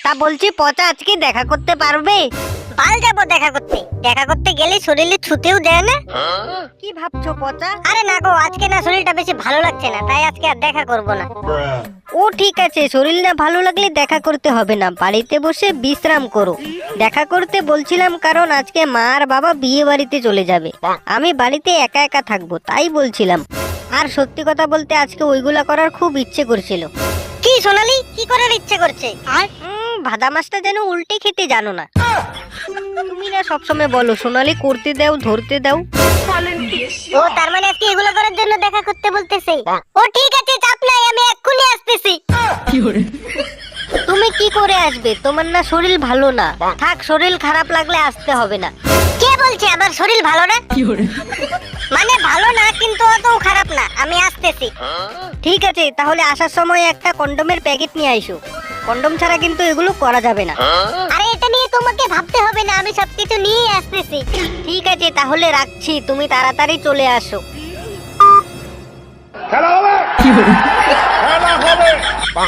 তা বলছি পচা আজকে দেখা করতে পারবে? বাল যাবো দেখা করতে গেলে শরীরে ছুতেও দেয় না। কি ভাবছো পচা? আরে না গো, আজকে না শরীরটা বেশি ভালো লাগছে না, তাই আজকে আর দেখা করব না। ও ঠিক আছে, শরীর না ভালো লাগলে দেখা করতে হবে না, বাড়িতে বসে বিশ্রাম করো। দেখা করতে বলছিলাম কারণ আজকে মা আর বাবা বিয়ে বাড়িতে চলে যাবে, আমি বাড়িতে একা একা থাকবো তাই বলছিলাম। আর সত্যি কথা বলতে আজকে ওইগুলা করার খুব ইচ্ছে করছিল। কি সোনালি, কি করার ইচ্ছে করছে? ভাদা মাছটা যেন উল্টে খেতে জানো না। তুমি না সবসময় বলো সোনালি করতে দাও, ধরতে দাও। ও তার মানে আজকে এগুলো করার জন্য দেখা করতে বলতেছে। ও ঠিক আছে, চাপ নাই, আমি এক্ষুনি আসতেছি। তুমি কি করে আসবে? তোমার না শরীর ভালো না। থাক, শরীর খারাপ লাগলে আসতে হবে না। কে বলছে আমার শরীর ভালো না? মানে ভালো না, কিন্তু অত খারাপ না, আমি আসতেছি। ঠিক আছে, তাহলে আসার সময় একটা কন্ডোমের প্যাকেট নিয়ে আইসো। কন্ডোম ছাড়া কিন্তু এগুলো করা যাবে না। আরে এটা নিয়ে তোমাকে ভাবতে হবে না, আমি সবকিছু নিয়ে আসতেছি। ঠিক আছে, তাহলে রাখছি, তুমি তাড়াতাড়ি চলে আসো।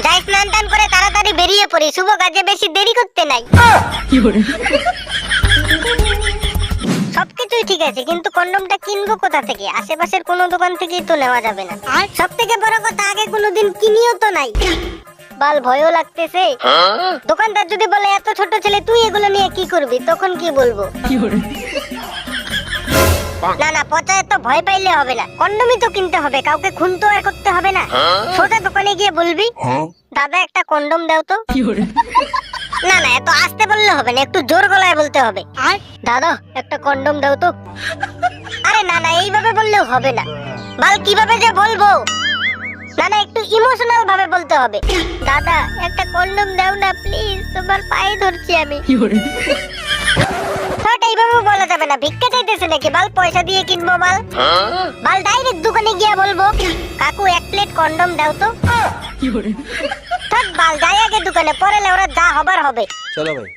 যাই স্নান টান করে তাড়াতাড়ি বেরিয়ে পড়ি, শুভ কাজে বেশি দেরি করতে নাই। সবকিছুই ঠিক আছে, কিন্তু কন্ডমটা কিনবো কোথা থেকে? আশেপাশের কোনো দোকান থেকেই তো নেওয়া যাবে না। সব থেকে বড় কথা, আগে কোনোদিন কিনিও তো নাই। বাল ভয়ও লাগতেছে। দোকানদার যদি বলে এত ছোট ছেলে তুই এগুলো নিয়ে কি করবি, তখন কি বলবো? না না পচা, এত ভয় পাইলে হবে না, কন্ডমই তো কিনতে হবে, কাউকে খুন তো আর করতে হবে না। সোজা দোকানে গিয়ে বলবি দাদা একটা কন্ডম দাও তো। না না, এত আস্তে বললে হবে না, একটু জোর গলায় বলতে হবে। দাদা একটা কন্ডম দাও তো। আরে না না, এইভাবে বললেও হবে না। বাল কিভাবে যে বলবো? না না, একটু ইমোশনাল ভাবে বলতে হবে। দাদা একটা কন্ডম দাও না প্লিজ, তোমার পায়ে ধরছি আমি। এইভাবে বলা যাবে না, ভিক্ষা চাইতেছে নাকি? বাল পয়সা দিয়ে কিনবো বাল। বাল ডাইরেক্ট দোকানে গিয়ে বলবো কাকু এক প্লেট কন্ডম দাও তো। থাক বাল, যাই আগে দোকানে, পরে ওরা যা হবার হবে। চলো ভাই।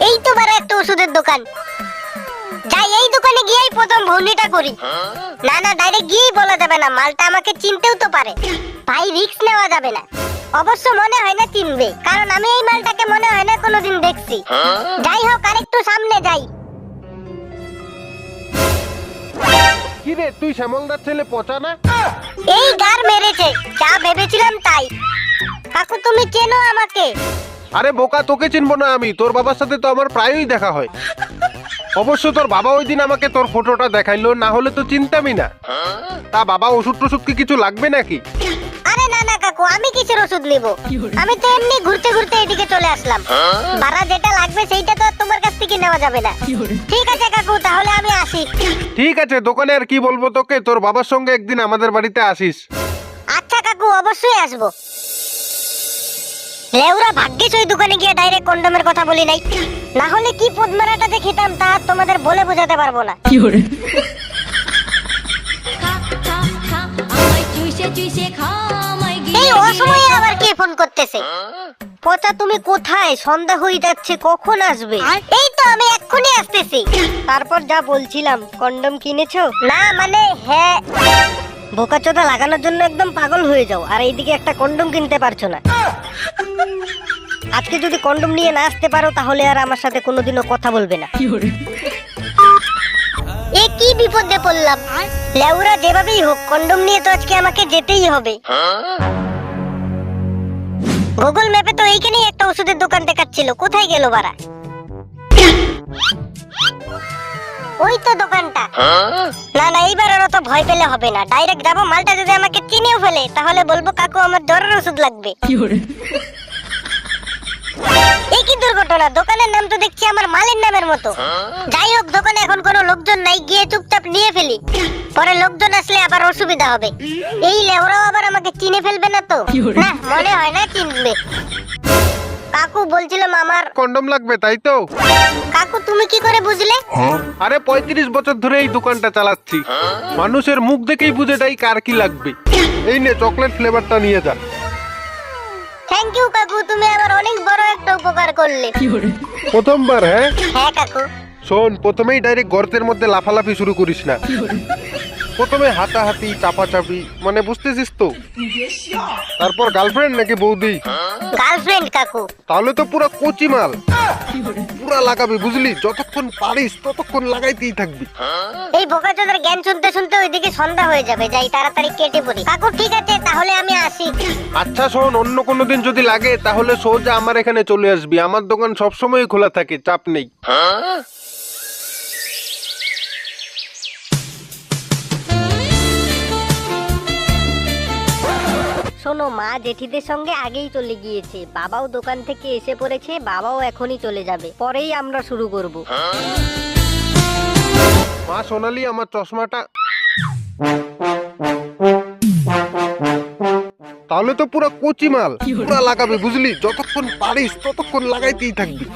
এই তো বারে একটা ওষুধের দোকান, যাই এই দোকানে গিয়েই প্রথম ভৌনিটা করি। না না, ডাইরেক্ট গিয়েই বলা যাবে না, মালটা আমাকে চিনতেও তো পারে। ভাই রিস্ক নেওয়া যাবে না। অবশ্য মনে হয় না চিনবে, কারণ আমি এই মালটাকে মনে হয় না কোনোদিন দেখছি। যাই হোক, আরেকটু সামনে যাই। কি রে, তুই শ্যামলদার ছেলে পচা না? এই গার মেরেছে, যা ভেবেছিলাম তাই। কাকু তুমি চেনো আমাকে? আরে বোকা, তোকে চিনবো না আমি? তোর বাবার সাথে তো আমার প্রায়ই দেখা হয়। অবশ্য তোর বাবা ওই দিন আমাকে তোর ফটোটা দেখাইলো, না হলে তো চিনতামই না। তা বাবা ওষুধ টষুধ কি কিছু লাগবে নাকি? আরে না না কাকু, আমি কিসের ওষুধ নিব? আমি তো এমনি ঘুরতে ঘুরতে এদিকে চলে আসলাম। ভাড়া যেটা লাগবে সেইটা তো তোমার কাছ থেকে নেওয়া যাবে না। ঠিক আছে কাকু, তাহলে আমি আসি। ঠিক আছে, দোকানে আর কি বলবো তোকে, তোর বাবার সঙ্গে একদিন আমাদের বাড়িতে আসিস। আচ্ছা কাকু, অবশ্যই আসবো। লেউরা ভাগ্যিস ওই দোকানে গিয়ে ডাইরেক্ট কন্ডমের কথা বলি নাই, না হলে কি পদ্মারাটা যে খেতাম তা তোমাদের বলে বোঝাতে পারবো না। এই অসময়ে আবার কে ফোন করতেছে? পচা তুমি কোথায়? সন্ধ্যা হয়ে যাচ্ছে, কখন আসবে? এই তো আমি এক্ষুনি আসতেছি। তারপর যা বলছিলাম, কন্ডম কিনেছো? না মানে হ্যাঁ। বোকাচোদা লাগানোর জন্য একদম পাগল হয়ে যাও, আর এইদিকে একটা কন্ডম কিনতে পারছো না। আজকে যদি কন্ডম নিয়ে না আসতে পারো তাহলে আর আমার সাথে কোনোদিনও কথা বলবে না। এ কি বিপদে পড়লাম? লেউরা যেভাবেই হোক কন্ডম নিয়ে তো আজকে আমাকে যেতেই হবে। গুগল ম্যাপে তো এইখানেই একটা ওষুধের দোকান দেখাচ্ছিল, কোথায় গেল বাড়া? ওই তো দোকানটা। না না, এইবার আর তো ভয় পেলে হবে না, ডাইরেক্ট যাবো। মালটা যদি আমাকে চিনেও ফেলে তাহলে বলবো কাকু আমার জ্বরের ওষুধ লাগবে। এই কি দুর্ঘটনা, দোকানের নাম তো দেখছি আমার মালের নামের মতো। যাই হোক, দোকানে এখন কোনো লোকজন নাই, গিয়ে চুপচাপ নিয়ে ফেলি, পরে লোকজন আসলে আবার অসুবিধা হবে। এই লেওরাও আবার আমাকে চিনে ফেলবে না তো? না মনে হয় না চিনবে। কাকু বলছিলাম আমার কন্ডম লাগবে, তাই তো? কাকু তুমি কি করে বুঝলে? আরে 35 বছর ধরে এই দোকানটা চালাচ্ছি, মানুষের মুখ দেখেই বুঝে যাই কার কি লাগবে। এই নে চকলেট ফ্লেভারটা নিয়ে যা। থ্যাংক ইউ কাকু, তুমি আমার অনেক বড় একটা উপকার করলে। প্রথমবার? হ্যাঁ হ্যাঁ কাকু। শোন, প্রথমেই ডাইরেক্ট গর্তের মধ্যে লাফালাফি শুরু করিস না। প্রথমে হাতাহাতি চাপাচাপি, মানে বুঝতেছিস তো? তারপর গার্লফ্রেন্ড নাকি বৌদি? গার্লফ্রেন্ড কাকু। তাহলে তো পুরো কচি মাল, পুরা লাগাবি বুঝলি, যতক্ষণ পারিস ততক্ষণ লাগাইতেই থাকবি। এই বোকাচোদার জ্ঞান শুনতে শুনতে ওইদিকে সন্ধ্যা হয়ে যাবে, যাই তাড়াতাড়ি কেটে পড়ি। কাকু ঠিক আছে, তাহলে আমি আসি। আচ্ছা শোন, অন্য কোনো দিন যদি লাগে তাহলে সোজা আমার এখানে চলে আসবি, আমার দোকান সবসময় খোলা থাকে, চাপ নেই। শোনো, মা জেঠিদের সঙ্গে আগেই চলে গিয়েছে, বাবাও দোকান থেকে এসে পড়েছে, বাবাও এখনই চলে যাবে, পরেই আমরা শুরু করব। মা সোনালি, আমার চশমাটা। তাহলে তো পুরো কচি মাল, পুরা লাগাবি বুঝলি, যতক্ষণ পারিস ততক্ষণ লাগাইতেই থাকবি।